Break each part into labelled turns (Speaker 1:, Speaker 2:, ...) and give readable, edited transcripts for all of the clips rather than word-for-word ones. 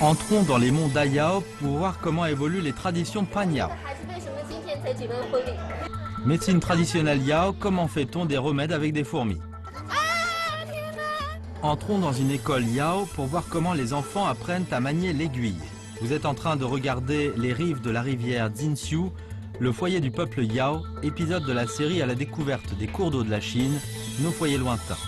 Speaker 1: Entrons dans les monts Dayao pour voir comment évoluent les traditions Pan Yao. Médecine traditionnelle Yao, comment fait-on des remèdes avec des fourmis? Entrons dans une école Yao pour voir comment les enfants apprennent à manier l'aiguille. Vous êtes en train de regarder les rives de la rivière Jinxiu, le foyer du peuple Yao, épisode de la série à la découverte des cours d'eau de la Chine, nos foyers lointains.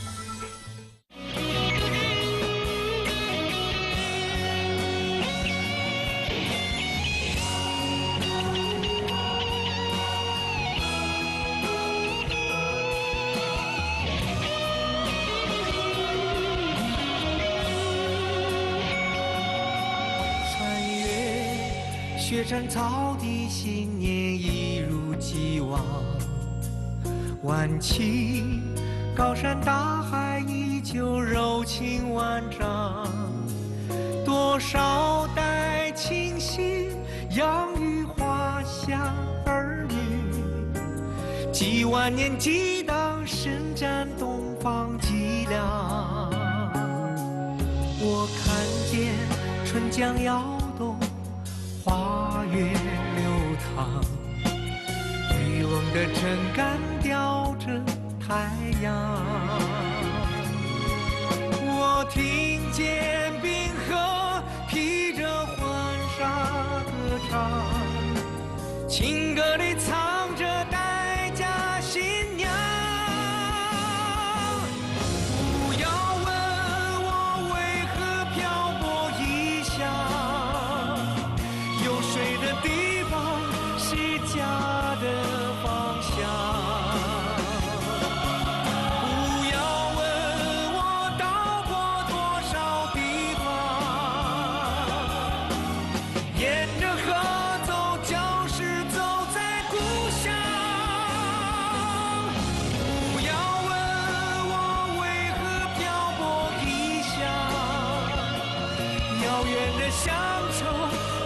Speaker 2: 雪山草地，新年一如既往。晚晴，高山大海依旧柔情万丈。多少代清新，养育华夏儿女。几万年激荡，伸展东方脊梁。我看见春江摇动。 花月流淌，渔翁的针杆吊着太阳。我听见冰河披着黄沙歌唱，情歌里藏着待嫁新娘。不要问我为何漂泊异乡。 水的地方是家的方向。不要问我到过多少地方，沿着河走，就是走在故乡。不要问我为何漂泊异乡，遥远的乡愁。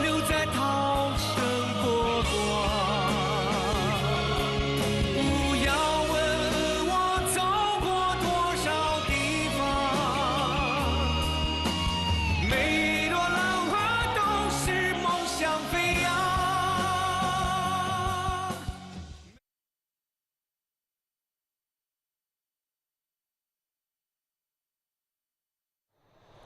Speaker 2: 留在涛声波光。不要问我走过多少地方，每朵浪花都是梦想飞扬。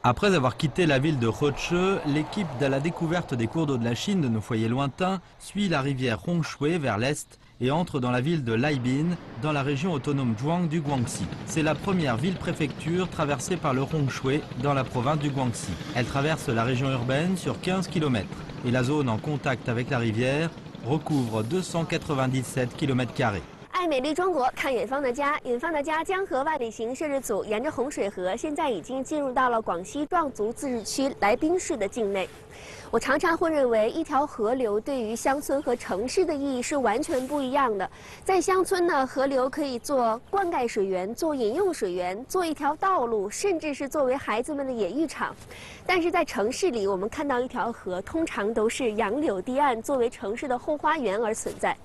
Speaker 1: Après avoir quitté la ville de Hoche, l'équipe de la découverte des cours d'eau de la Chine de nos foyers lointains suit la rivière Hongshui vers l'est et entre dans la ville de Laibin, dans la région autonome Zhuang du Guangxi. C'est la première ville-préfecture traversée par le Hongshui dans la province du Guangxi. Elle traverse la région urbaine sur 15 km et la zone en contact avec la rivière recouvre 297 km².
Speaker 3: 爱美丽中国，看远方的家。远方的家江河万里行摄制组沿着洪水河，现在已经进入到了广西壮族自治区来宾市的境内。我常常会认为，一条河流对于乡村和城市的意义是完全不一样的。在乡村呢，河流可以做灌溉水源、做饮用水源、做一条道路，甚至是作为孩子们的野浴场。但是在城市里，我们看到一条河，通常都是杨柳堤岸，作为城市的后花园而存在。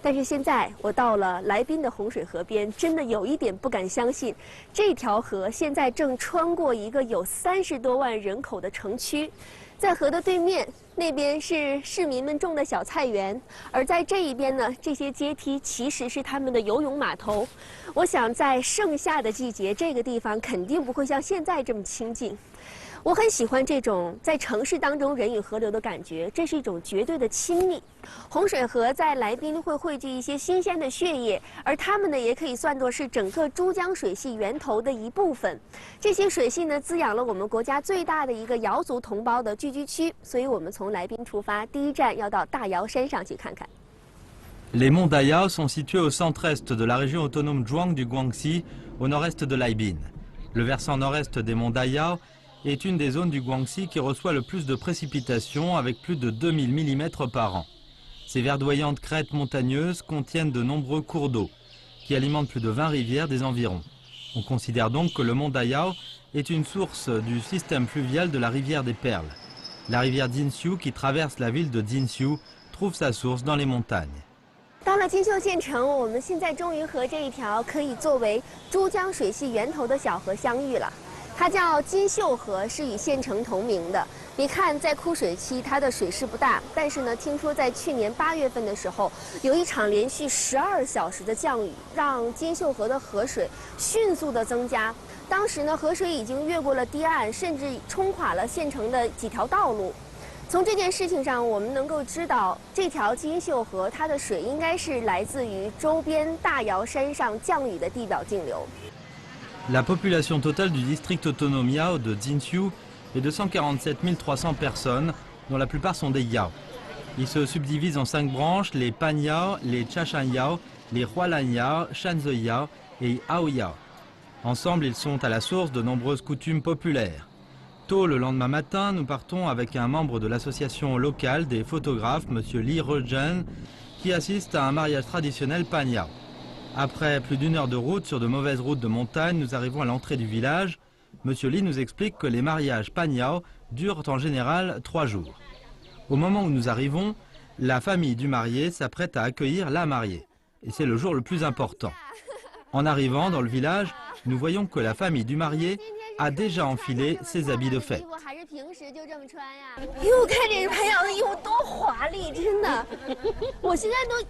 Speaker 3: 但是现在我到了来宾的洪水河边，真的有一点不敢相信，这条河现在正穿过一个有30多万人口的城区。 在河的对面，那边是市民们种的小菜园，而在这一边呢，这些阶梯其实是他们的游泳码头。我想，在盛夏的季节，这个地方肯定不会像现在这么清静。我很喜欢这种在城市当中人与河流的感觉，这是一种绝对的亲密。洪水河在来宾会汇聚一些新鲜的血液，而它们呢，也可以算作是整个珠江水系源头的一部分。这些水系呢，滋养了我们国家最大的一个瑶族同胞的聚居区，所以我们从来宾出发，第一站要到大瑶山上去看看。
Speaker 1: Les monts Dayao sont situés au centre-est de la région autonome Zhuang du Guangxi, au nord-est de Laibin. Le versant nord-est des monts Dayao est une des zones du Guangxi qui reçoit le plus de précipitations avec plus de 2000 mm par an. Ces verdoyantes crêtes montagneuses contiennent de nombreux cours d'eau qui alimentent plus de 20 rivières des environs. On considère donc que le mont Dayao est une source du système fluvial de la rivière des Perles. La rivière Jinxiu qui traverse la ville de Jinxiu trouve sa source dans les montagnes.
Speaker 3: 到了金秀县城，我们现在终于和这一条可以作为珠江水系源头的小河相遇了。它叫金秀河，是与县城同名的。别看在枯水期它的水势不大，但是呢，听说在去年8月份的时候，有一场连续12小时的降雨，让金秀河的河水迅速的增加。当时呢，河水已经越过了堤岸，甚至冲垮了县城的几条道路。从这件事情上，我们能够知道，这条金秀河它的水应该是来自于周边大瑶山上降雨的地表径流。
Speaker 1: La population totale du district autonome Yao de Jinxiu est de 147 300 personnes, dont la plupart sont des Yao. Ils se subdivisent en 5 branches, les Pan Yao, les Chashan Yao, les Hualan Yao, Shanze Yao et Ao Yao. Ensemble, ils sont à la source de nombreuses coutumes populaires. Tôt le lendemain matin, nous partons avec un membre de l'association locale des photographes, M. Li Rezhen, qui assiste à un mariage traditionnel Pan Yao. Après plus d'1 heure de route sur de mauvaises routes de montagne, nous arrivons à l'entrée du village. M. Li nous explique que les mariages Pan Yao durent en général 3 jours. Au moment où nous arrivons, la famille du marié s'apprête à accueillir la mariée. Et c'est le jour le plus important. En arrivant dans le village, nous voyons que la famille du marié a déjà enfilé ses habits de fête.
Speaker 3: 哟，看这潘瑶的衣服多华丽，真的，我现在都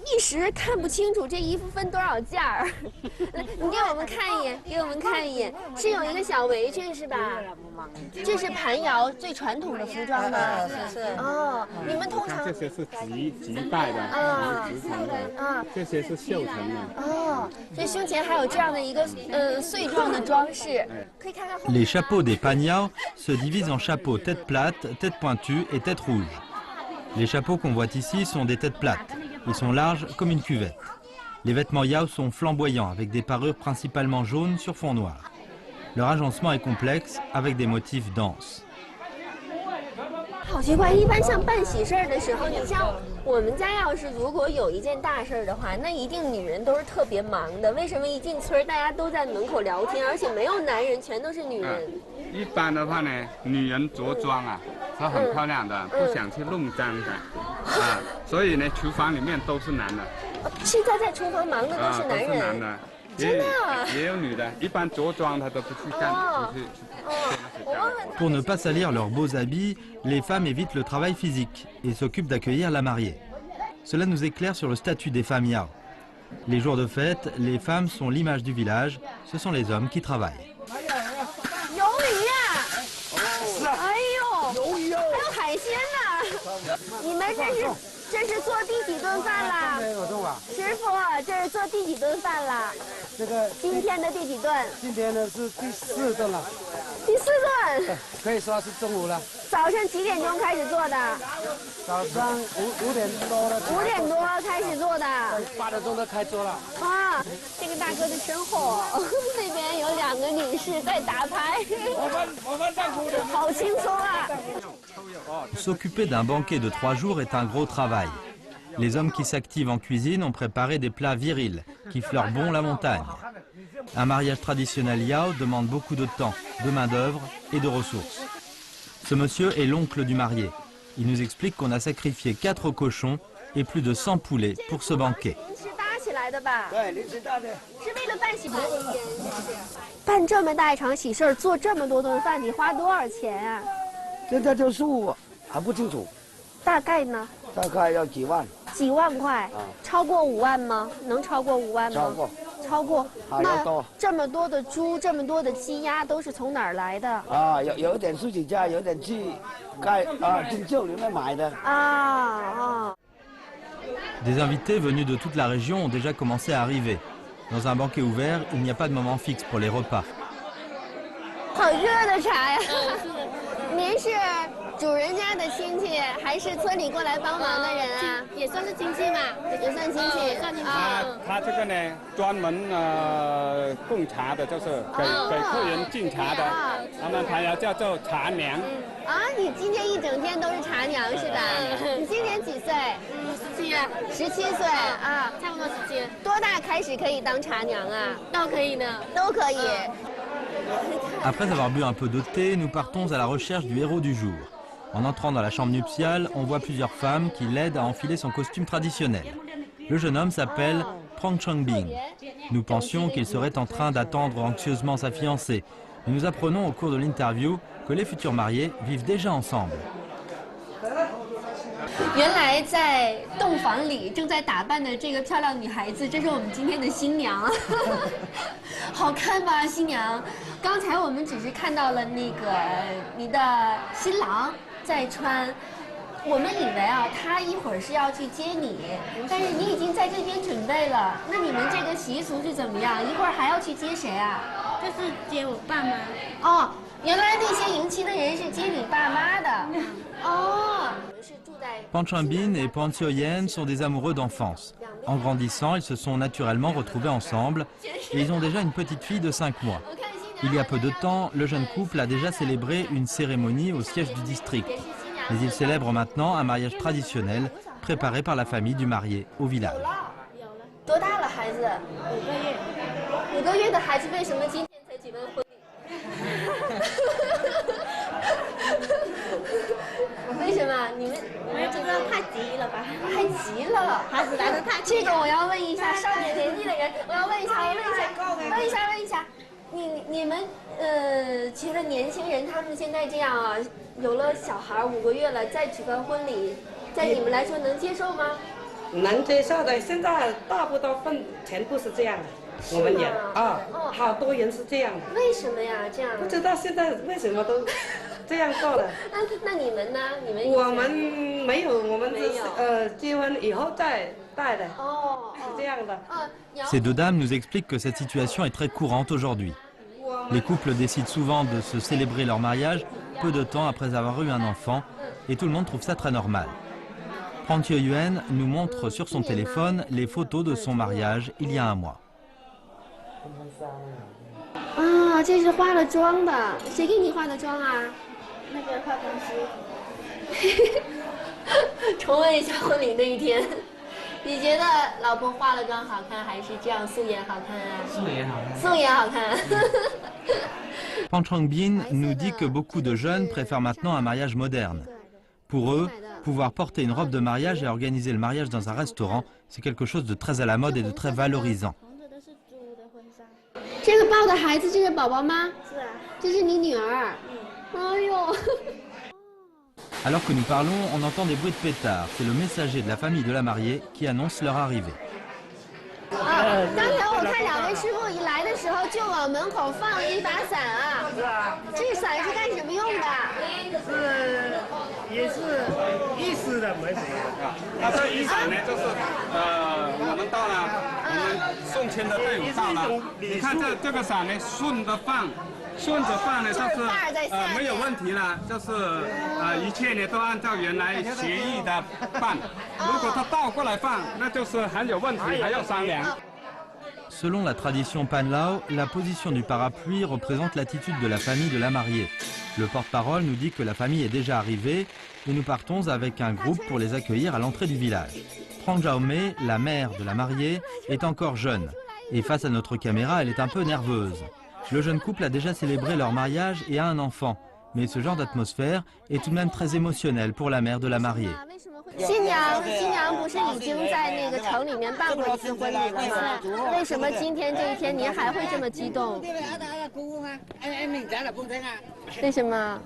Speaker 3: 一时看不清楚这衣服分多少件儿。你给我们看一眼，给我们看一眼，是有一个小围裙是吧？这是盘瑶最传统的服装吗？
Speaker 4: 是。
Speaker 3: 哦，你们通常
Speaker 4: 这些是吉带的，直成的，这些是绣成的。
Speaker 3: 哦，这胸前还有这样的一个穗状的装饰，可以看看后面。
Speaker 1: Les chapeaux des Pan Yao se divisent en chapeaux tête plate, tête pointue et tête rouge. Les chapeaux qu'on voit ici sont des têtes plates. Ils sont larges comme une cuvette. Les vêtements Yao sont flamboyants avec des parures principalement jaunes sur fond noir. Leur agencement est complexe avec des motifs denses.
Speaker 3: 好奇怪，一般像办喜事儿的时候，你像我们家要是如果有一件大事儿的话，那一定女人都是特别忙的。为什么一进村大家都在门口聊天，而且没有男人，全都是女人？
Speaker 4: 一般的话呢，女人着装啊是很漂亮的，不想去弄脏的啊，所以呢，厨房里面都是男的。
Speaker 3: 现在在厨房忙的都是男人。
Speaker 4: 都是男的。 也有女的，一般着装她都不去干，不去。
Speaker 1: Pour ne pas salir leurs beaux habits, les femmes évitent le travail physique et s'occupent d'accueillir la mariée. Cela nous éclaire sur le statut des femmes Yao. Les jours de fête, les femmes sont l'image du village, ce sont les hommes qui travaillent.
Speaker 3: 鱿鱼呀！哎呦，还有海鲜呢！你们这是做第几顿饭啦？师傅，这是做第几顿饭啦？
Speaker 5: 这个
Speaker 3: 今天的第几顿？
Speaker 5: 今天呢是第4顿了。
Speaker 3: 第4顿？
Speaker 5: 可以说是中午了。
Speaker 3: 早上几点钟开始做的？
Speaker 5: 早上5点多了。
Speaker 3: 5点多开始做的。
Speaker 5: 8点钟都开桌了。
Speaker 3: 啊，这个大哥的身后，那边有2个女士在打牌。我们在屋里。好轻松啊！
Speaker 1: S'occuper d'un banquet de 3 jours est un gros travail. Les hommes qui s'activent en cuisine ont préparé des plats virils qui fleurent bon la montagne. Un mariage traditionnel Yao demande beaucoup de temps, de main-d'œuvre et de ressources. Ce monsieur est l'oncle du marié. Il nous explique qu'on a sacrifié 4 cochons et plus de 100 poulets pour ce banquet.
Speaker 3: 办这么大一场喜事，做这么多顿饭，你花多少钱啊？
Speaker 5: 现在这数还不清楚，
Speaker 3: 大概呢？
Speaker 5: 大概要几万。
Speaker 3: 几万块？超过5万吗？能超过5万吗？
Speaker 5: 超过。
Speaker 3: 超过。
Speaker 5: 还要多。
Speaker 3: 这么多的猪，这么多的鸡鸭，都是从哪儿来的？
Speaker 5: 啊，有点自己家，有点去进旧里面买的。
Speaker 3: 啊。
Speaker 1: Des invités venus de toute la région ont déjà commencé à arriver. Dans un banquet ouvert, il n'y a pas de moment fixe pour les repas.
Speaker 3: 好热的茶呀！您是主人家的亲戚，还是村里过来帮忙的人啊？也算是亲戚嘛，也算亲戚。
Speaker 4: 他这个呢，专门供茶的，就是给客人敬茶的，他们还要叫做茶娘。
Speaker 3: 啊，你今天一整天都是茶娘是吧？你今年几岁？17岁啊，差不多17。多大开始可以当茶娘啊？都可以呢，都可以。
Speaker 1: Après avoir bu un peu de thé, nous partons à la recherche du héros du jour. En entrant dans la chambre nuptiale, on voit plusieurs femmes qui l'aident à enfiler son costume traditionnel. Le jeune homme s'appelle Prang Changbing. Nous pensions qu'il serait en train d'attendre anxieusement sa fiancée, Et nous apprenons au cours de l'interview que les futurs mariés vivent déjà ensemble.
Speaker 3: 原来在洞房里正在打扮的这个漂亮女孩子，这是我们今天的新娘，好看吧，新娘？刚才我们只是看到了那个你的新郎在穿，我们以为啊，他一会儿是要去接你，但是你已经在这边准备了。那你们这个习俗是怎么样？一会儿还要去接谁啊？
Speaker 6: 就是接我爸妈。
Speaker 3: 哦，原来那些迎亲的人是接你爸妈的。哦。
Speaker 1: Pan Changbin et Pan Sioyen sont des amoureux d'enfance. En grandissant, ils se sont naturellement retrouvés ensemble et ils ont déjà une petite fille de 5 mois. Il y a peu de temps, le jeune couple a déjà célébré une cérémonie au siège du district. Mais ils célèbrent maintenant un mariage traditionnel préparé par la famille du marié au village.
Speaker 3: 多大了孩子？5个月的孩子为什么今天才举办婚礼？为什么？你们
Speaker 6: 我也不知道，太急了吧？
Speaker 3: 太急了，
Speaker 6: 孩子来的太
Speaker 3: 这个我要问一下上点年纪的人，我要问一下，问一下，你们觉得年轻人他们现在这样啊，有了小孩5个月了再举办婚礼，在你们来说能接受吗？
Speaker 7: 能接受的，现在大部分全部是这样的。 我们也好多人是这样的。
Speaker 3: 为什么呀？这样？
Speaker 7: 不知道现在为什么都这样做了。
Speaker 3: 那你们呢？你们？
Speaker 7: 我们没有，我们是结婚以后再带的。哦，是这样的。
Speaker 1: Ces deux dames nous expliquent que cette situation est très courante aujourd'hui. Les couples décident souvent de se célébrer leur mariage peu de temps après avoir eu un enfant, et tout le monde trouve ça très normal. Pan Sioyen nous montre sur son téléphone les photos de son mariage il y a un mois.
Speaker 3: 啊，这是化了妆的，谁给你化的妆啊？
Speaker 6: 那个化妆师。
Speaker 3: 重温一下婚礼那一天，你觉得老婆化了妆好看，还是这样素颜好看啊？素颜好看。素颜好看。
Speaker 1: Pan Changbin nous dit que beaucoup de jeunes préfèrent maintenant un mariage moderne. Pour eux, pouvoir porter une robe de mariage et organiser le mariage dans un restaurant, c'est quelque chose de très à la mode et de très valorisant.
Speaker 3: 这个抱的孩子，这是宝宝吗？
Speaker 6: 是啊。
Speaker 3: 这是你女儿。哎呦。
Speaker 1: Alors que nous parlons, on entend des bruits de pétards. C'est le messager de la famille de la mariée qui annonce leur arrivée.
Speaker 3: 啊，刚才我看2位师傅一来的时候，就往门口放了一把伞啊。是啊。这伞是干什么用的？
Speaker 8: 也是意思的，没什么。
Speaker 4: 那这雨伞呢，就是我们到了，我们送亲的队伍到了。你看这个伞呢，顺着放呢，就是没有问题了，就是一切呢都按照原来协议的办。如果他倒过来放，那就是很有问题，还要商量。
Speaker 1: Selon la tradition Panlao, la position du parapluie représente l'attitude de la famille de la mariée. Le porte-parole nous dit que la famille est déjà arrivée et nous partons avec un groupe pour les accueillir à l'entrée du village. Prang Jaome, la mère de la mariée, est encore jeune et face à notre caméra, elle est un peu nerveuse. Le jeune couple a déjà célébré leur mariage et a un enfant, mais ce genre d'atmosphère est tout de même très émotionnel pour la mère de la mariée.
Speaker 3: 新娘不是已经在那个城里面办过一次婚礼了吗？为什么今天这一天您还会这么激动？为什么？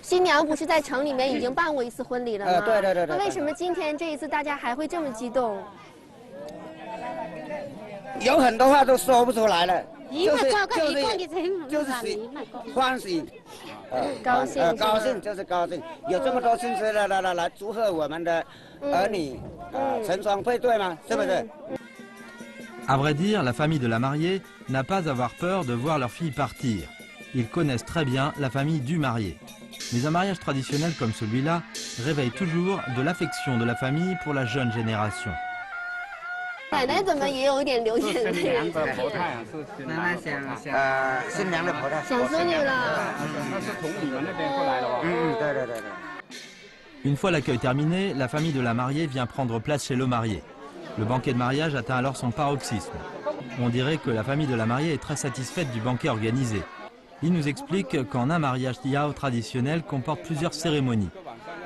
Speaker 3: 新娘不是在城里面已经办过一次婚礼了吗？
Speaker 5: 对。
Speaker 3: 那为什么今天这一次大家还会这么激动？
Speaker 5: 有很多话都说不出来了，就是欢喜。
Speaker 3: 高兴
Speaker 5: 就是高興，有這麼多親戚來祝賀我們的兒女成雙配對嘛，是不是？
Speaker 1: À vrai dire, la famille de la mariée n'a pas à avoir peur de voir leur fille partir. Ils connaissent très bien la famille du marié. Mais un mariage traditionnel comme celui-là réveille toujours de l'affection de la famille pour la jeune génération.
Speaker 3: 奶奶怎么也有一点流眼泪？
Speaker 4: 新娘的婆太啊，是新娘的
Speaker 5: 新娘的婆太。
Speaker 3: 想孙女了。
Speaker 4: 那是从你们那边过来的哦。
Speaker 5: 对。
Speaker 1: Une fois l'accueil terminé, la famille de la mariée vient prendre place chez le marié. Le banquet de mariage atteint alors son paroxysme. On dirait que la famille de la mariée est très satisfaite du banquet organisé. Il nous explique qu'en un mariage Yao traditionnel comporte plusieurs cérémonies,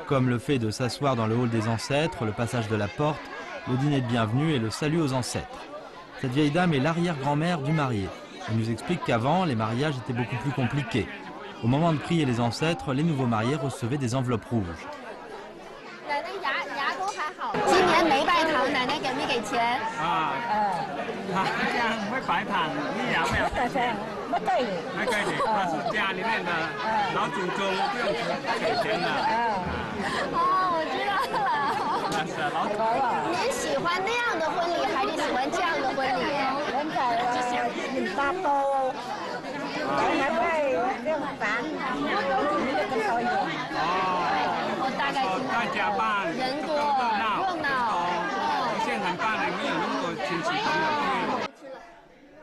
Speaker 1: comme le fait de s'asseoir dans le hall des ancêtres, le passage de la porte, le dîner de bienvenue et le salut aux ancêtres. Cette vieille dame est l'arrière-grand-mère du marié. Elle nous explique qu'avant, les mariages étaient beaucoup plus compliqués. Au moment de prier les ancêtres, les nouveaux mariés recevaient des enveloppes rouges.
Speaker 3: 今年没拜堂，奶奶给没给钱？
Speaker 4: 这样会摆堂，你要不要？没给你，他是家里面的老祖宗，不用给钱的。
Speaker 3: 哦，我知道了。
Speaker 4: 那是老祖宗。
Speaker 3: 您喜欢那样的婚礼，还是喜欢这样的婚礼？我大概听
Speaker 4: 大家办，
Speaker 3: 人多热闹。
Speaker 4: 现场办的没有那么多亲戚朋友。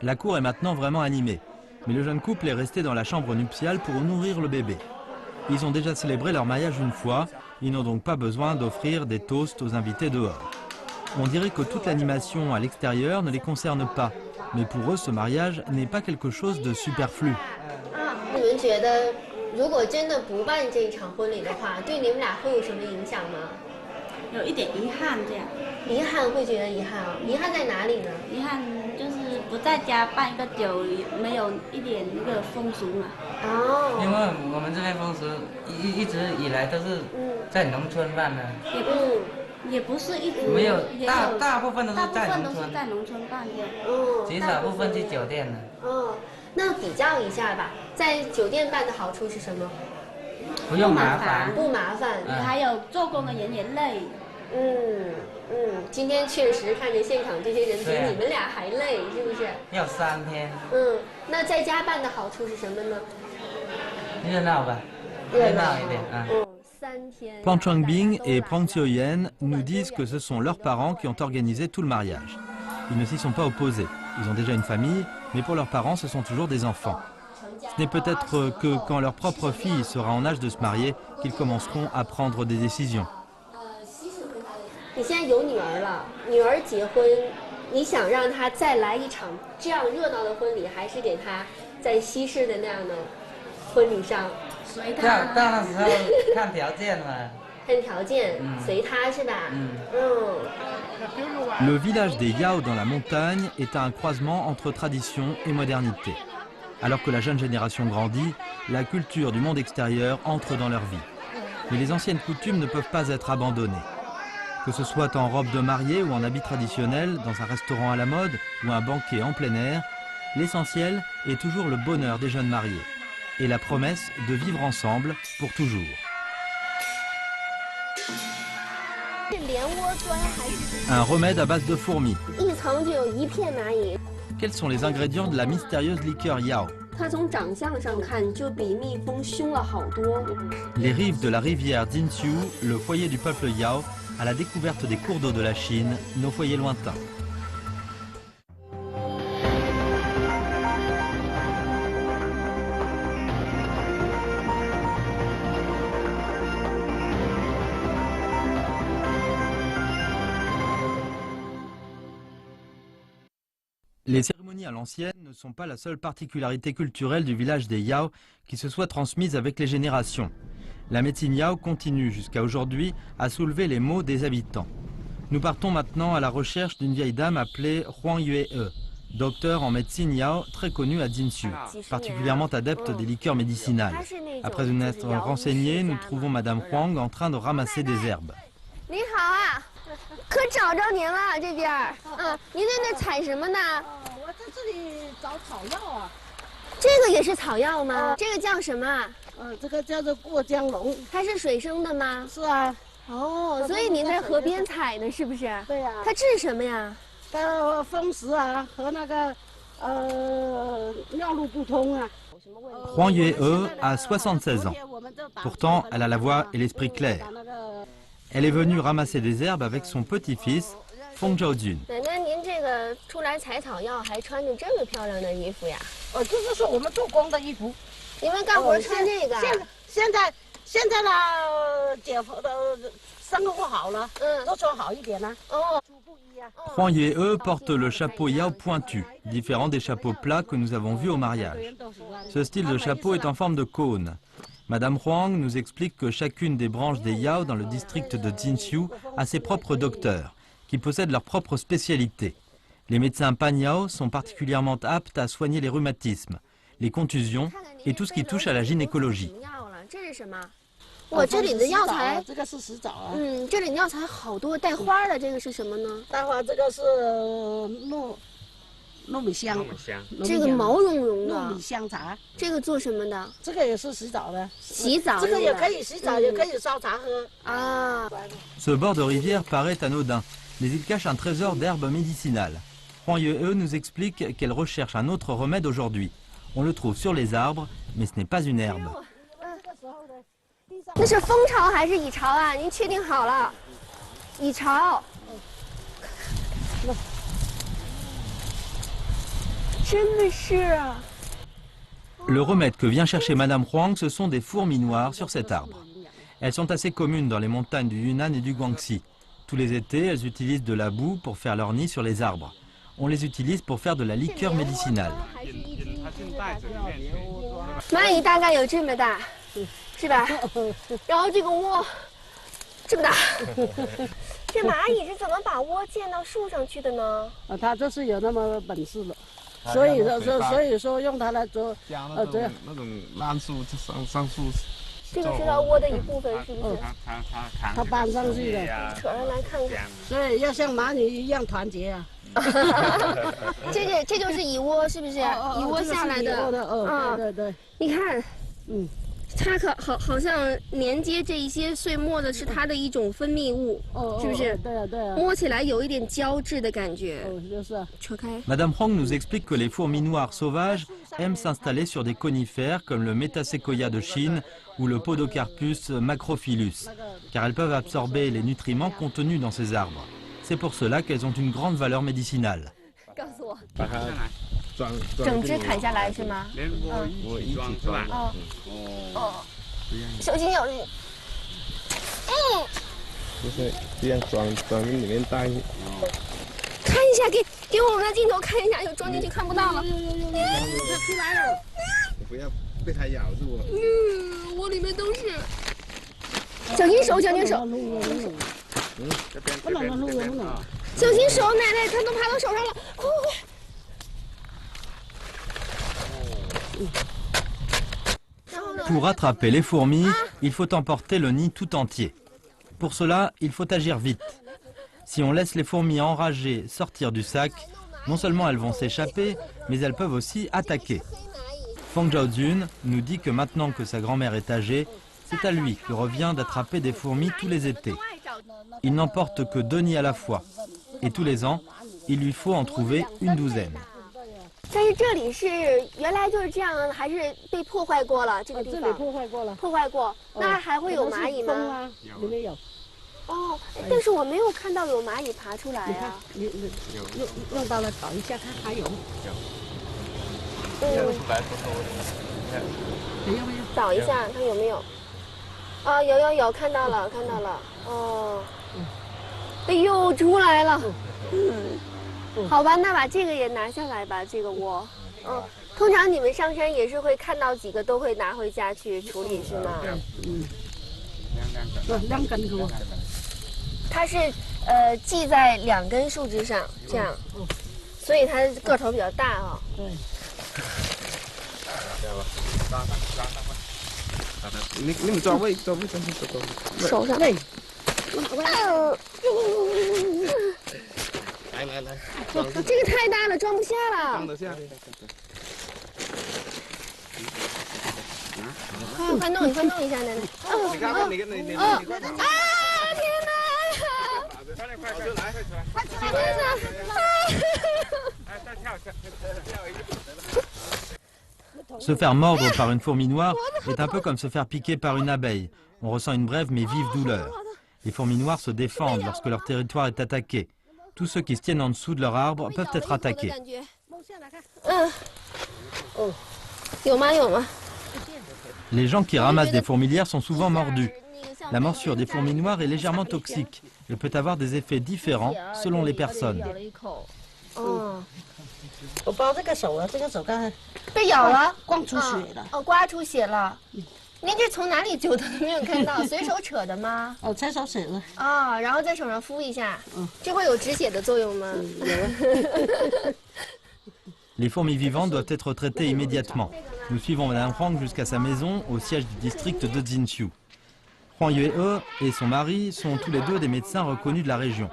Speaker 1: La cour est maintenant vraiment animée. Mais le jeune couple est resté dans la chambre nuptiale pour nourrir le bébé. Ils ont déjà célébré leur mariage une fois, ils n'ont donc pas besoin d'offrir des toasts aux invités dehors. On dirait que toute l'animation à l'extérieur ne les concerne pas, mais pour eux ce mariage n'est pas quelque chose de superflu.
Speaker 3: 你们觉得，如果真的不办这一场婚礼的话，对你们俩会有什么影响吗？
Speaker 6: 有一点遗憾这样。
Speaker 3: 遗憾会觉得遗憾啊？遗憾在哪里呢？
Speaker 6: 遗憾就是不在家办一个酒，没有一点那个风俗嘛。
Speaker 3: 哦。
Speaker 9: 因为我们这边风俗一直以来都是在农村办的。
Speaker 6: 也不是一直
Speaker 9: 没有，大部分都是在农村。
Speaker 6: 在农村办的。
Speaker 9: 极少部分去酒店的。
Speaker 3: 那比较一下吧，在酒店办的好处是什么？
Speaker 9: 不用麻烦。
Speaker 3: 不麻烦。
Speaker 6: 还有做工的人也累。
Speaker 3: 今天确实看着现场这些人比你们俩还累，是不是？
Speaker 9: 要3天。
Speaker 3: 那在家办的好处是什么呢？
Speaker 9: 热闹吧，热闹一点啊。
Speaker 1: Pan Changbing et Prang Tioyen nous disent que ce sont leurs parents qui ont organisé tout le mariage. Ils ne s'y sont pas opposés. Ils ont déjà une famille, mais pour leurs parents, ce sont toujours des enfants. Ce n'est peut-être que quand leur propre fille sera en âge de se marier qu'ils commenceront à prendre des décisions.
Speaker 3: 你现在有女儿了，女儿结婚，你想让她再来一场这样热闹的婚礼，还是给她在西式的那样的婚礼上？随她。
Speaker 9: 到那时候看条件嘛。
Speaker 3: 看条件，随她是吧？Le
Speaker 1: village des Yao dans la montagne est un croisement entre tradition et modernité. Alors que la jeune génération grandit, la culture du monde extérieur entre dans leur vie. Mais les anciennes coutumes ne peuvent pas être abandonnées. Que ce soit en robe de mariée ou en habit traditionnel, dans un restaurant à la mode ou un banquet en plein air, l'essentiel est toujours le bonheur des jeunes mariés et la promesse de vivre ensemble pour toujours. Un remède à base de fourmis. Quels sont les ingrédients de la mystérieuse liqueur Yao? Les rives de la rivière Jinxiu, le foyer du peuple Yao, à la découverte des cours d'eau de la Chine, nos foyers lointains. Les cérémonies à l'ancienne ne sont pas la seule particularité culturelle du village des Yao qui se soit transmise avec les générations. La médecine Yao continue jusqu'à aujourd'hui à soulever les maux des habitants. Nous partons maintenant à la recherche d'une vieille dame appelée Huang Yue, docteur en médecine Yao très connue à Jinxiu, particulièrement adepte des liqueurs médicinales. Après nous être renseignés, nous trouvons Madame Huang en train de ramasser des herbes.
Speaker 3: 可找着您了，这边您在那采什么呢？
Speaker 10: 我在这里找草药啊。
Speaker 3: 这个也是草药吗？这个叫什么？
Speaker 10: 这个叫做过江龙。
Speaker 3: 它是水生的吗？
Speaker 10: 是啊。
Speaker 3: 哦，所以您在河边采的，是不是？
Speaker 10: 对呀。
Speaker 3: 它治什么呀？
Speaker 10: 它风湿啊和那个尿路不通啊。
Speaker 1: Huang Yue a 76 ans. Pourtant, elle a la voix et l'esprit clair. Elle est venue ramasser des herbes avec son petit-fils, Feng Zhaojun.
Speaker 3: 奶奶，您这个出来采草药还穿着这么漂亮的衣服呀？
Speaker 10: 这是我们做工的衣服。
Speaker 3: 你们干活穿这个？
Speaker 10: 现在呢，生活好了，都穿好一点了。
Speaker 1: Huang Yue porte le chapeau Yao pointu, différent des chapeaux plats que nous avons vus au mariage. Ce style de chapeau est en forme de cône. Madame Huang nous explique que chacune des branches des Yao dans le district de Jinxiu a ses propres docteurs, qui possèdent leur propre spécialité. Les médecins Paniao sont particulièrement aptes à soigner les rhumatismes, les contusions et tout ce qui touche à la gynécologie.
Speaker 3: 我这里的药材，
Speaker 10: 这个是石枣啊。
Speaker 3: 这里的药材好多，带花的这个是什么呢？
Speaker 10: 带花这个是糯米香，
Speaker 3: 这个毛茸茸的
Speaker 10: 糯米香茶，
Speaker 3: 这个做什么的？
Speaker 10: 这个也是洗澡的，
Speaker 3: 洗澡
Speaker 10: 这个也可以洗澡，也可以烧茶喝
Speaker 3: 啊。
Speaker 1: Ce bord de rivière paraît anodin, mais il cache un trésor d'herbes médicinales. Huang Yue nous explique qu'elle recherche un autre remède aujourd'hui. On le trouve sur les arbres, mais ce n'est pas une herbe.
Speaker 3: 那是蜂巢还是蚁巢啊？您确定好了？蚁巢。真的是啊。
Speaker 1: Le remède que vient chercher Madame Huang, ce sont des fourmis noires sur cet arbre. Elles sont assez communes dans les montagnes du Yunnan et du Guangxi. Tous les étés, elles utilisent de la boue pour faire leur nid sur les arbres. On les utilise pour faire de la liqueur médicinale.
Speaker 3: 蚂蚁大概有这么大，是吧？然后这个窝这么大，这蚂蚁是怎么把窝建到树上去的呢？
Speaker 10: 它这是有那么本事的，所以说用它来做这样
Speaker 4: 那种烂树上树。
Speaker 3: 这个是它窝的一部分，是不是？
Speaker 10: 它搬上去的，
Speaker 3: 扯上来看看。
Speaker 10: 所以要像蚂蚁一样团结啊！
Speaker 3: 这就是蚁窝，是不是？蚁窝下来的。
Speaker 10: 对。
Speaker 3: 你看，它好像连接这一些碎末的是它的一种分泌物，是不是？
Speaker 10: 对。
Speaker 3: 摸起来有一点胶质的感觉。
Speaker 10: 就是。
Speaker 3: 扯开。
Speaker 1: Madame Huang nous explique que les fourmis noires sauvages aiment s'installer sur des conifères comme le Metasequoia de Chine ou le Podocarpus macrophyllus, car elles peuvent absorber les nutriments contenus dans ces arbres. C'est pour cela qu'elles ont une grande valeur médicinale.
Speaker 3: 告诉我。整只砍下来是吗？
Speaker 4: 我一起装。
Speaker 3: 小心有力。
Speaker 4: 就是这样装进里面带。
Speaker 3: 看一下，给我们的镜头看一下，有装进去看不到了。
Speaker 10: 它出来了。
Speaker 4: 不要被它咬住。
Speaker 3: 窝里面都是。小心手。
Speaker 10: 不能。
Speaker 3: 小心手，奶奶，它都爬到手上了，快！
Speaker 1: Pour attraper les fourmis, il faut emporter le nid tout entier. Pour cela, il faut agir vite. Si on laisse les fourmis enragées sortir du sac, non seulement elles vont s'échapper, mais elles peuvent aussi attaquer. Fang Zhaojun nous dit que maintenant que sa grand-mère est âgée, c'est à lui que revient d'attraper des fourmis tous les étés. Il n'emporte que 2 nids à la fois. Et tous les ans, il lui faut en trouver une douzaine.
Speaker 3: 但是这里是原来就是这样，还是被破坏过了？这个地方
Speaker 10: 这里破坏过了。
Speaker 3: 破坏过，那还会有蚂蚁吗？
Speaker 10: 里面有。
Speaker 3: 哦，但是我没有看到有蚂蚁爬出来啊。
Speaker 10: 你用到了，找一下看还有。
Speaker 3: 找一下看有没有。啊，有，看到了。哦。哎呦，出来了。好吧，那把这个也拿下来吧，这个窝。通常你们上山也是会看到几个都会拿回家去处理，是吗？
Speaker 10: 两根给我。
Speaker 3: 它是系在2根树枝上，这样，所以它个头比较大啊。
Speaker 10: 对。
Speaker 4: 你们抓位，
Speaker 3: 手上。
Speaker 10: 对。
Speaker 4: 来，
Speaker 3: 这个太大了，装不下了。
Speaker 4: 装得下。
Speaker 3: 快弄一下，奶奶。
Speaker 4: 你看，你。
Speaker 3: 天哪！
Speaker 4: 快出来！再跳一个。
Speaker 1: Se faire mordre par une fourmi noire est un peu comme se faire piquer par une abeille. On ressent une brève mais vive douleur. Les fourmis noires se défendent lorsque leur territoire est attaqué. Tous ceux qui se tiennent en dessous de leur arbre peuvent être attaqués. Les gens qui ramassent des fourmilières sont souvent mordus. La morsure des fourmis noires est légèrement toxique et peut avoir des effets différents selon les personnes.
Speaker 10: 我包这个手啊，这个手刚才
Speaker 3: 被咬了，
Speaker 10: 刮出血了。
Speaker 3: 刮出血了。您这从哪里揪的？没有看到，随手扯的吗？
Speaker 10: 哦，随手扯的。
Speaker 3: 啊，然后在手上敷一下，这会有止血的作用吗？Les
Speaker 1: fourmis vivantes doivent être traitées immédiatement. Nous suivons Madame Huang jusqu'à sa maison au siège du district de Jinqiu. Huang Yue et son mari sont tous les deux des médecins reconnus de la région.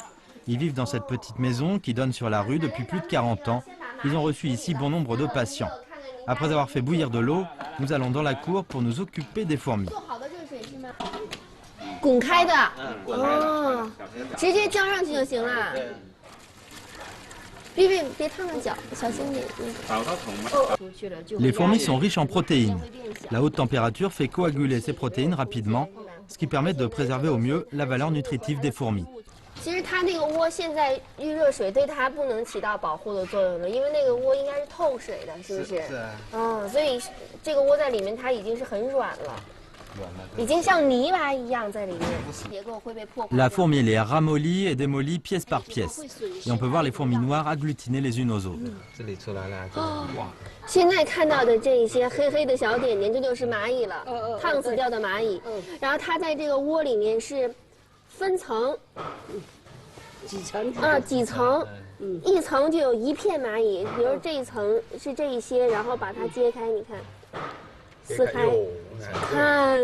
Speaker 1: Ils vivent dans cette petite maison qui donne sur la rue depuis plus de 40 ans. Ils ont reçu ici bon nombre de patients. Après avoir fait bouillir de l'eau, nous allons dans la cour pour nous occuper des fourmis.
Speaker 3: 滚开的，哦，直接浇上去就行了。别烫着脚，小心点。
Speaker 1: Les fourmis sont riches en protéines. La haute température fait coaguler ces protéines rapidement, ce qui permet de préserver au mieux la valeur nutritive des fourmis.
Speaker 3: 其实它那个窝现在遇热水对它不能起到保护的作用了，因为那个窝应该是透水的，是不是？是。嗯，所以这个窝在里面它已经是很软了。 已经像泥巴一样在里面，结构会被破坏。
Speaker 1: La fourmilière ramollie et démolie pièce par pièce, et on peut voir les fourmis noires agglutinées les unes aux autres.
Speaker 3: 现在看到的这一些黑黑的小点点，这就是蚂蚁了，烫死掉的蚂蚁。然后它在这个窝里面是分层，几层，一层就有一片蚂蚁，比如这一层是这一些，然后把它揭开，你看。 撕开，看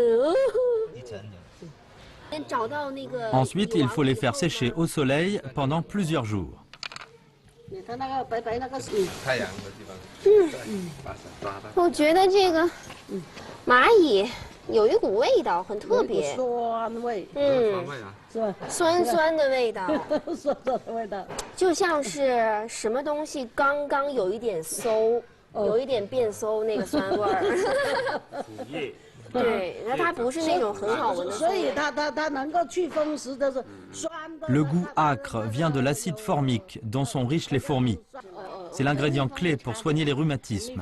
Speaker 3: ，Ensuite,
Speaker 1: il faut les faire sécher au soleil pendant plusieurs jours.
Speaker 3: 我觉得这个蚂蚁有一股味道，很特别，
Speaker 10: 酸味，是吧？
Speaker 3: 酸酸的味道，
Speaker 10: 酸酸的味道，
Speaker 3: 就像是什么东西刚刚有一点馊。 有一点变馊那个酸味儿，对，那它不是那种很好闻的，
Speaker 10: 所以它能够去风湿的是酸的。
Speaker 1: Le goût âcre vient de l'acide formique dont sont riches les fourmis. C'est l'ingrédient clé pour soigner les rhumatismes.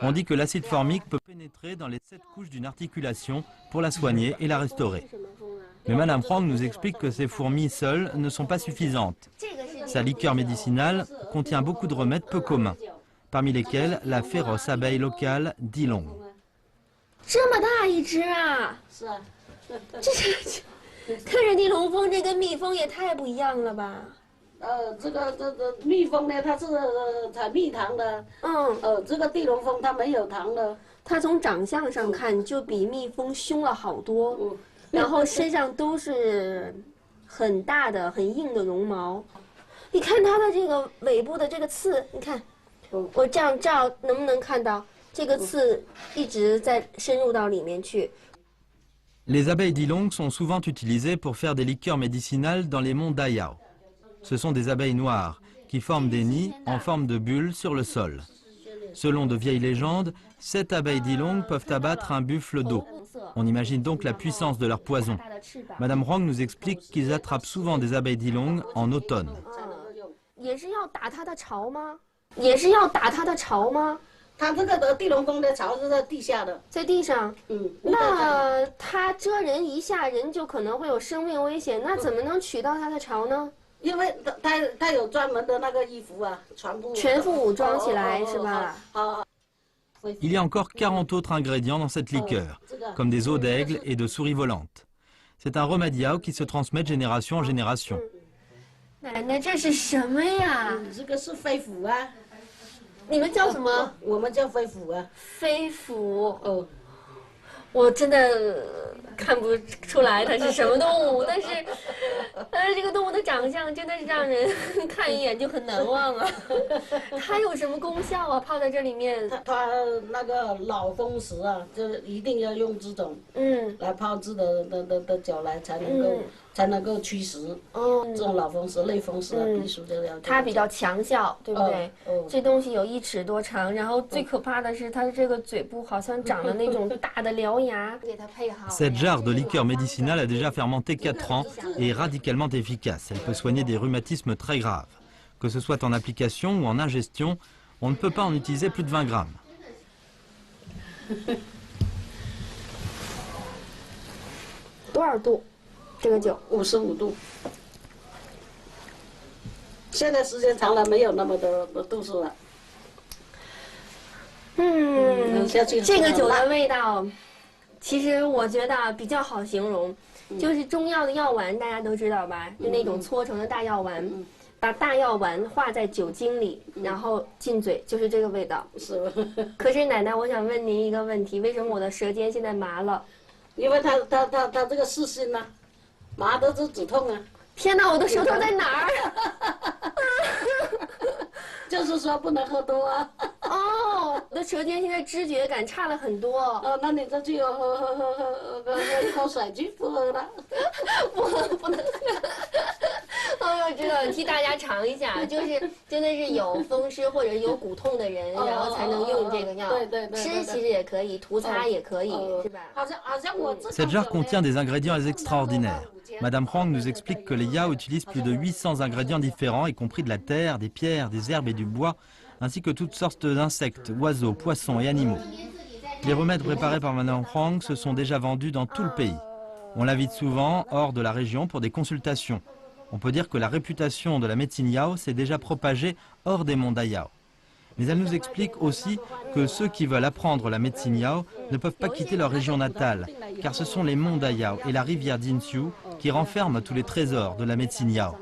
Speaker 1: On dit que l'acide formique peut pénétrer dans les 7 couches d'une articulation pour la soigner et la restaurer. Mais Madame Huang nous explique que ces fourmis seules ne sont pas suffisantes. Sa liqueur médicinale contient beaucoup de remèdes peu communs, parmi lesquels la féroce abeille locale Dilong.
Speaker 3: 这么大一只啊！
Speaker 10: 是啊，
Speaker 3: 这看着地龙蜂，这跟蜜蜂也太不一样了吧？
Speaker 10: 这蜜蜂呢，它是采蜜糖的。这个地龙蜂它没有糖的。
Speaker 3: 它从长相上看就比蜜蜂凶了好多，然后身上都是很大的、很硬的绒毛。你看它的这个尾部的这个刺，你看。 我这样照能不能看到这个刺一直在深入到里面去
Speaker 1: Les abeilles d'Ilong sont souvent utilisées pour faire des liqueurs médicinales dans les monts Dayao. Ce sont des abeilles noires qui forment des nids en forme de bulles sur le sol. Selon de vieilles légendes, 7 abeilles d'Ilong peuvent abattre un buffle d'eau. On imagine donc la puissance de leur poison. Madame Huang nous explique qu'ils attrapent souvent des abeilles d'Ilong en automne.
Speaker 3: 也是要打它的巢吗？也是要打它的巢吗？
Speaker 10: 它这个地龙蜂的巢是在地下的，
Speaker 3: 在地上。那它蛰人一下，人就可能会有生命危险。那怎么能取到它的巢呢？
Speaker 10: 因为它有专门的那个衣服啊，
Speaker 3: 全副武装起来是吧？
Speaker 1: Il y a encore 40 autres ingrédients dans cette liqueur, comme des os d'aigle et de souris volantes. C'est un remediao qui se transmet de génération en génération.
Speaker 3: 奶奶，这是什么呀？
Speaker 10: 这个是飞虎啊。
Speaker 3: 你们叫什么？
Speaker 10: 我们叫飞虎啊。
Speaker 3: 飞虎。我真的看不出来它是什么动物，但是这个动物的长相真的是让人看一眼就很难忘啊。它有什么功效啊？泡在这里面？
Speaker 10: 它那个老蜂石啊，就一定要用这种来泡制的酒来才能够驱食。这种老蜂石、类蜂石啊，必须就要。
Speaker 3: 它比较强效，对不对？这东西有1尺多长，然后最可怕的是它的这个嘴部好像长了那种大的獠牙，给它配好。
Speaker 1: Cette jarre de liqueur médicinale a déjà fermenté 4 ans et est radicalement efficace. Elle peut soigner des rhumatismes très graves. Que ce soit en application ou en ingestion, on ne peut pas en utiliser plus de 20 grammes.
Speaker 3: 多少度？这个酒
Speaker 10: 55度。现在时间长了，没有那么多度数了。这
Speaker 3: 个酒的味道。其实我觉得比较好形容，就是中药的药丸，大家都知道吧？就那种搓成的大药丸，把大药丸化在酒精里，然后进嘴，就是这个味道。
Speaker 10: 是。
Speaker 3: 可是奶奶，我想问您一个问题：为什么我的舌尖现在麻了？
Speaker 10: 因为它这个四心呐，麻的是止痛啊。
Speaker 3: 天哪，我的舌头在哪儿？
Speaker 10: 就是说不能喝多啊。
Speaker 3: 哦，我的舌尖现在知觉感差了很多。
Speaker 10: 那你这就喝一口水去，不喝了。
Speaker 3: 不能喝。哦，我知道，替大家尝一下，就是真的是有风湿或者有骨痛的人，然后才能用这个药。
Speaker 10: 对。
Speaker 3: 吃其实也可以，涂擦也可以，是吧？
Speaker 10: 好像我。
Speaker 1: Cette jarre contient des ingrédients extraordinaires. Madame Huang nous explique que les Yao utilisent plus de 800 ingrédients différents, y compris de la terre, des pierres, des herbes et du bois, ainsi que toutes sortes d'insectes, oiseaux, poissons et animaux. Les remèdes préparés par Madame Huang se sont déjà vendus dans tout le pays. On l'invite souvent hors de la région pour des consultations. On peut dire que la réputation de la médecine Yao s'est déjà propagée hors des monts d'Ayao. Mais elle nous explique aussi que ceux qui veulent apprendre la médecine Yao ne peuvent pas quitter leur région natale, car ce sont les monts d'Ayao et la rivière Jinxiu qui renferment tous les trésors de la médecine Yao.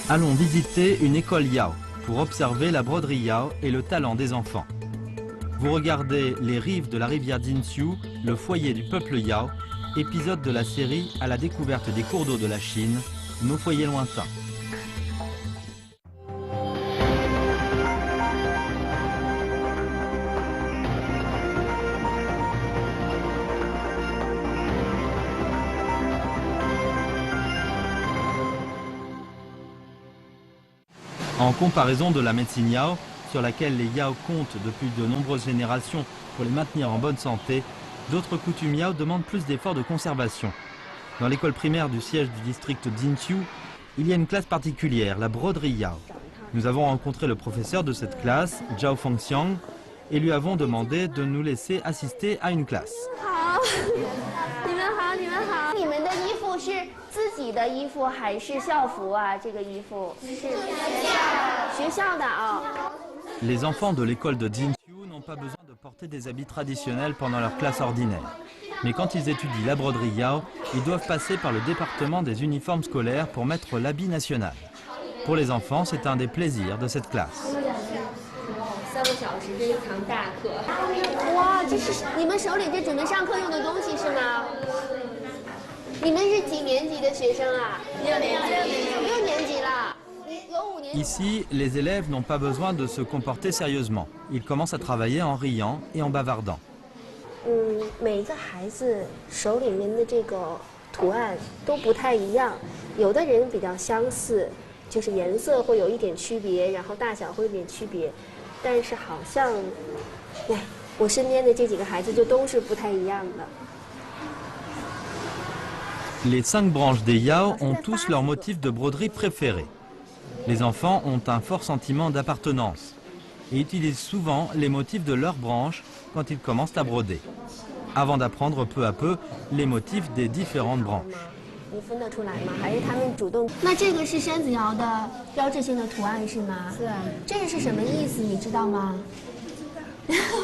Speaker 1: Allons visiter une école Yao pour observer la broderie Yao et le talent des enfants. Vous regardez les rives de la rivière Jinxiu, le foyer du peuple Yao, épisode de la série à la découverte des cours d'eau de la Chine, nos foyers lointains. En comparaison de la médecine Yao, sur laquelle les Yao comptent depuis de nombreuses générations pour les maintenir en bonne santé, d'autres coutumes Yao demandent plus d'efforts de conservation. Dans l'école primaire du siège du district Jinxiu, il y a une classe particulière, la broderie Yao. Nous avons rencontré le professeur de cette classe, Zhao Fengxiang, et lui avons demandé de nous laisser assister à une classe.
Speaker 3: 自己的衣服还是校服啊？这个衣服是学校的啊。
Speaker 1: Les enfants de l'école de Jinxiu n'ont pas besoin de porter des habits traditionnels pendant leur classe ordinaire. Mais quand ils étudient la broderie Yao, ils doivent passer par le département des uniformes scolaires pour mettre l'habit national. Pour les enfants, c'est un des plaisirs de cette classe.
Speaker 3: 3个小时这一堂大课。哇，这是你们手里这准备上课用的东西是吗？ 你们是几年级的学生啊？6年级了。有5年级。
Speaker 1: Ici, les élèves n'ont pas besoin de se comporter sérieusement. Ils commencent à travailler en riant et en bavardant.
Speaker 3: 每一个孩子手里面的这个图案都不太一样，有的人比较相似，就是颜色会有一点区别，然后大小会有点区别，但是好像，哎，我身边的这几个孩子就都是不太一样的。
Speaker 1: Les 5 branches des Yao ont tous leur motif de broderie préféré. Les enfants ont un fort sentiment d'appartenance et utilisent souvent les motifs de leur branche quand ils commencent à broder, avant d'apprendre peu à peu les motifs des différentes branches.
Speaker 3: 你分得出来吗？还是他们主动？那这个是山子窑的标志性的图案是吗？是啊。这个是什么意思？你知道吗？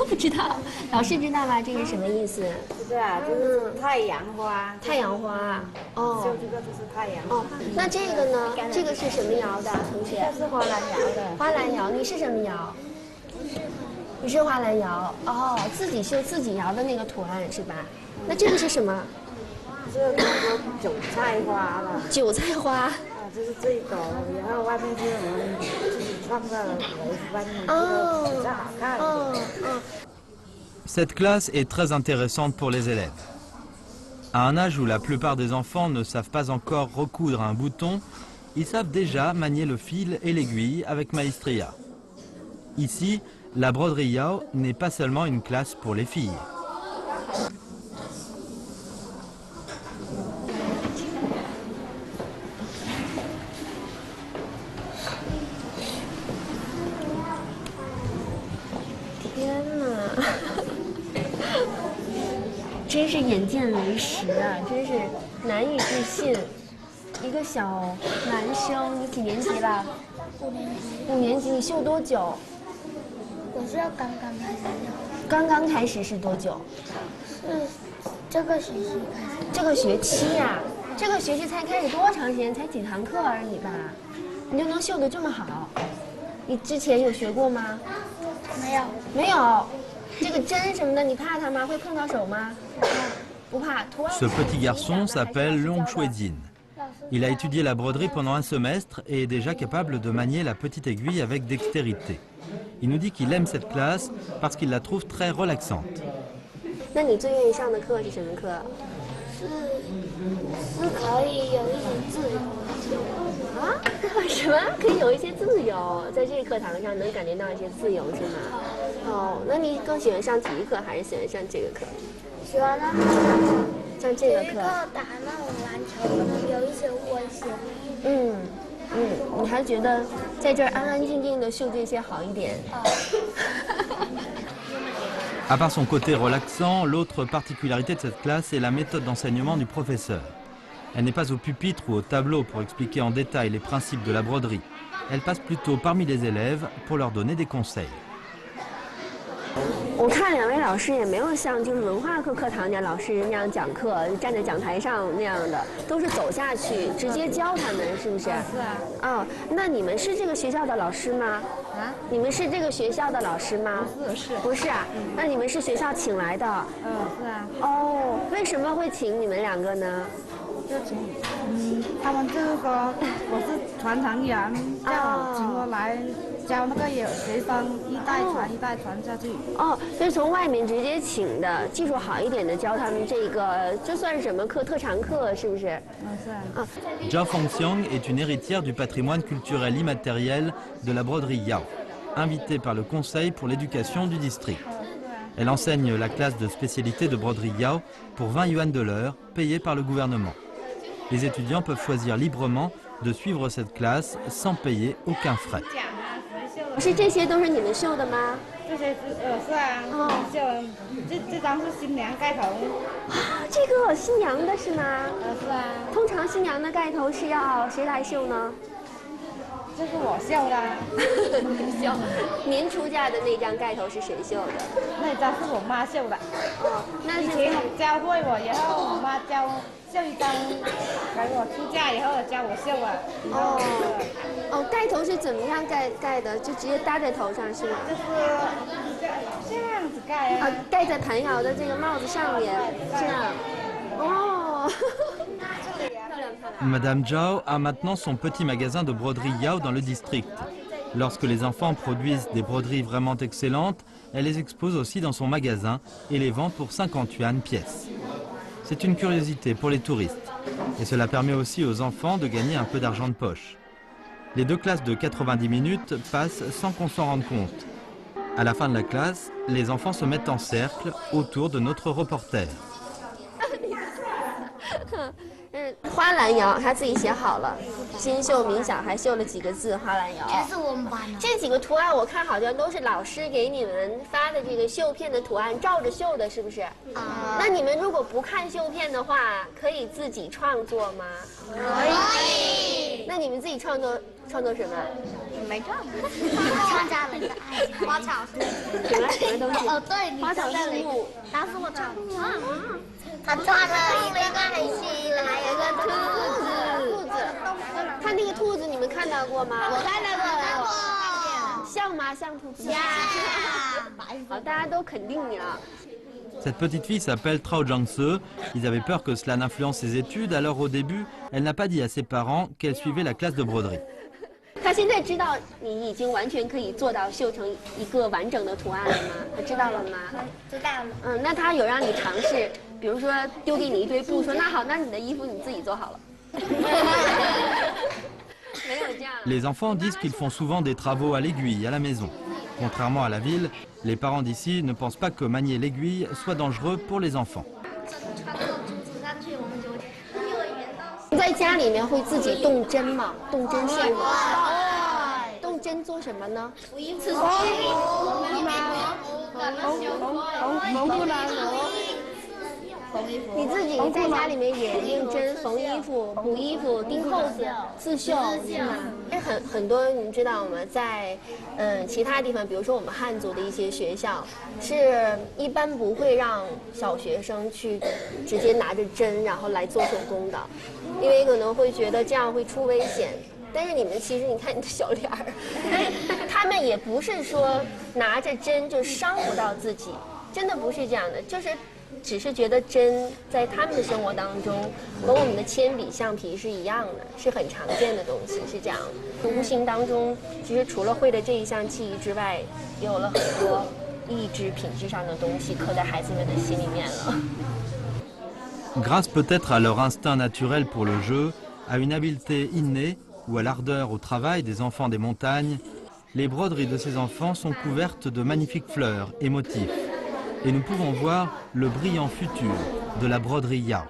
Speaker 3: 不知道，老师知道吗？这是什么意思？
Speaker 11: 这个啊，就是太阳花。
Speaker 3: 太阳花，哦。
Speaker 11: 就这个就是太阳花。
Speaker 3: 哦，那这个呢？这个是什么窑的，同学？
Speaker 11: 这是花兰窑的。
Speaker 3: 花兰窑，你是什么窑？你是花兰窑，哦，自己绣自己窑的那个图案是吧？那这个是什么？
Speaker 11: 这个叫韭菜花了。
Speaker 3: 韭菜花。啊，
Speaker 11: 就是这个，然后外面是我们自己创造的外面这个比较好看。
Speaker 1: Cette classe est très intéressante pour les élèves. À un âge où la plupart des enfants ne savent pas encore recoudre un bouton, ils savent déjà manier le fil et l'aiguille avec maestria. Ici, la broderie Yao n'est pas seulement une classe pour les filles.
Speaker 3: Tiens, 真是眼见为实啊，真是难以置信。一个小男生，你几年级了
Speaker 12: 5年级。
Speaker 3: 5年级，你绣多久？
Speaker 12: 我是刚刚开始绣。
Speaker 3: 刚刚开始是多久？
Speaker 12: 是这个学期开始。
Speaker 3: 这个学期呀、这个学期才开始多长时间？才几堂课而已吧，你就能绣得这么好？你之前有学过吗？
Speaker 12: 没有。
Speaker 3: 没有。这个针什么的，你怕它吗？会碰到手吗？不怕。
Speaker 1: Ce petit garçon s'appelle Long Shuizin. Il a étudié la broderie pendant un semestre et est déjà capable de manier la petite aiguille avec dextérité. Il nous dit qu'il aime cette classe parce qu'il la trouve très relaxante.
Speaker 3: 那你最愿意上的课是什么课？
Speaker 12: 是可以有一点自由
Speaker 3: 啊？什么？可以有一些自由，在这个课堂上能感觉到一些自由是吗？哦，那你更喜欢上体育课还是喜欢上这个课？
Speaker 12: 喜欢上
Speaker 3: 这个课。
Speaker 12: 打那种篮球可能有一些危险。
Speaker 3: 你还觉得在这儿安安静静的绣这些好一点？À
Speaker 1: part son côté relaxant, l'autre particularité de cette classe est la méthode d'enseignement du professeur. Elle n'est pas au pupitre ou au tableau pour expliquer en détail les principes de la broderie. Elle passe plutôt parmi les élèves pour leur donner des conseils.
Speaker 3: 我看两位老师也没有像就是文化课课堂那老师那样讲课，站在讲台上那样的，都是走下去直接教他们，是不是？是
Speaker 11: 啊。
Speaker 3: 哦，那你们是这个学校的老师吗？啊？你们是这个学校的老师吗？不是啊。那你们是学校请来的？
Speaker 11: 是啊。
Speaker 3: 哦，为什么会请你们两个呢？
Speaker 11: 就请，他们就是说我是传承人，叫请我来教那个学生一代传下去。
Speaker 3: 哦，所以从外面直接请的，技术好一点的教他们这个，这算是什么课？特长课是不是？
Speaker 11: 是啊。
Speaker 1: Zhao Fengxiang est une héritière du patrimoine culturel immatériel de la broderie Yao, invitée par le Conseil pour l'éducation du district. Elle enseigne la classe de spécialité de broderie Yao pour 20 yuan de l'heure, payée par le gouvernement. Les étudiants peuvent choisir librement de suivre cette classe sans payer aucun frais.
Speaker 3: 是这些都是你们绣的吗？
Speaker 11: 这些是啊，绣的。这张是新娘盖头。
Speaker 3: 啊，这个新娘的是吗？
Speaker 11: 是啊。
Speaker 3: 通常新娘的盖头是要谁来绣呢？
Speaker 11: 这是我绣的。
Speaker 3: 您出嫁的那张盖头是谁绣的？
Speaker 11: 那张是我妈绣的。
Speaker 3: 哦，那是
Speaker 11: 以前教会我，以后我妈教绣一张，给我出嫁以后教我绣啊。
Speaker 3: 哦，盖头是怎么样盖的？就直接搭在头上是吗？
Speaker 11: 就是这样子盖啊。
Speaker 3: 盖在盘瑶的这个帽子上面，是吗？哦。
Speaker 1: Madame Zhao a maintenant son petit magasin de broderie Yao dans le district. Lorsque les enfants produisent des broderies vraiment excellentes, elle les expose aussi dans son magasin et les vend pour 50 yuan pièce. C'est une curiosité pour les touristes. Et cela permet aussi aux enfants de gagner un peu d'argent de poche. Les deux classes de 90 minutes passent sans qu'on s'en rende compte. À la fin de la classe, les enfants se mettent en cercle autour de notre reporter.
Speaker 3: 花篮瑶他自己写好了，新秀明晓还绣了几个字花篮瑶。
Speaker 12: 这是我们班的。
Speaker 3: 这几个图案我看好像都是老师给你们发的这个绣片的图案，照着绣的，是不是？那你们如果不看绣片的话，可以自己创作吗？
Speaker 12: 可以。
Speaker 3: 那你们自己创作什么？
Speaker 12: 没创作。创造人的爱情。花草树木。
Speaker 3: 什么东西？
Speaker 12: 哦，对，
Speaker 3: 花草树木。
Speaker 12: 当时我创作。他抓了一个海星，还有一个
Speaker 3: 兔子。他那个兔子你们看到过吗？
Speaker 12: 我看到过。
Speaker 3: 像吗？像兔子？像。好，大家都肯定你了。
Speaker 1: Cette petite fille s'appelle Trao Jiangse. Ils avaient peur que cela n'influence ses études, alors au début, elle n'a pas dit à ses parents qu'elle suivait la classe de broderie.
Speaker 3: 他现在知道你已经完全可以做到绣成一个完整的图案了吗？他知道了吗？
Speaker 12: 知道了。
Speaker 3: 那他有让你尝试，比如说丢给你一堆布，说那好，那你的衣服你自己做好了。没有这样。
Speaker 1: Les enfants disent qu'ils font souvent des travaux à l'aiguille à la maison. Contrairement à la ville, les parents d'ici ne pensent pas que manier l'aiguille soit dangereux pour les enfants.
Speaker 3: 在家里面会自己动针吗？动针线吗？动针做什么呢？
Speaker 12: 涂衣服。
Speaker 3: 你自己在家里面也用针缝衣服、补衣服、钉扣子、刺绣，是吗？很多你知道吗？在其他地方，比如说我们汉族的一些学校，是一般不会让小学生去直接拿着针然后来做手工的，因为可能会觉得这样会出危险。但是你们其实你看你的小脸儿，他们也不是说拿着针就伤不到自己，真的不是这样的，就是只是觉得针在他们的生活当中和我们的铅笔、橡皮是一样的，是很常见的东西，是这样。无形当中，其实除了会的这一项技艺之外，也有了很多意志品质上的东西刻在孩子们的心里面了。
Speaker 1: Grâce peut-être à leur instinct naturel pour le jeu, à une habileté innée ou à l'ardeur au travail des enfants des montagnes, les broderies de ces enfants sont couvertes de magnifiques fleurs et motifs. Et nous pouvons voir le brillant futur de la broderie Yao.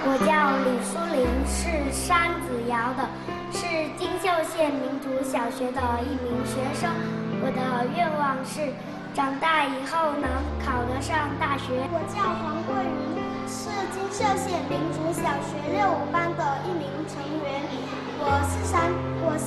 Speaker 12: 我叫李淑玲，是山子窑的，是金秀县民族小学的一名学生。我的愿望是长大以后能考得上大学。我叫黄桂云，是金秀县民族小学65班的一名成员。我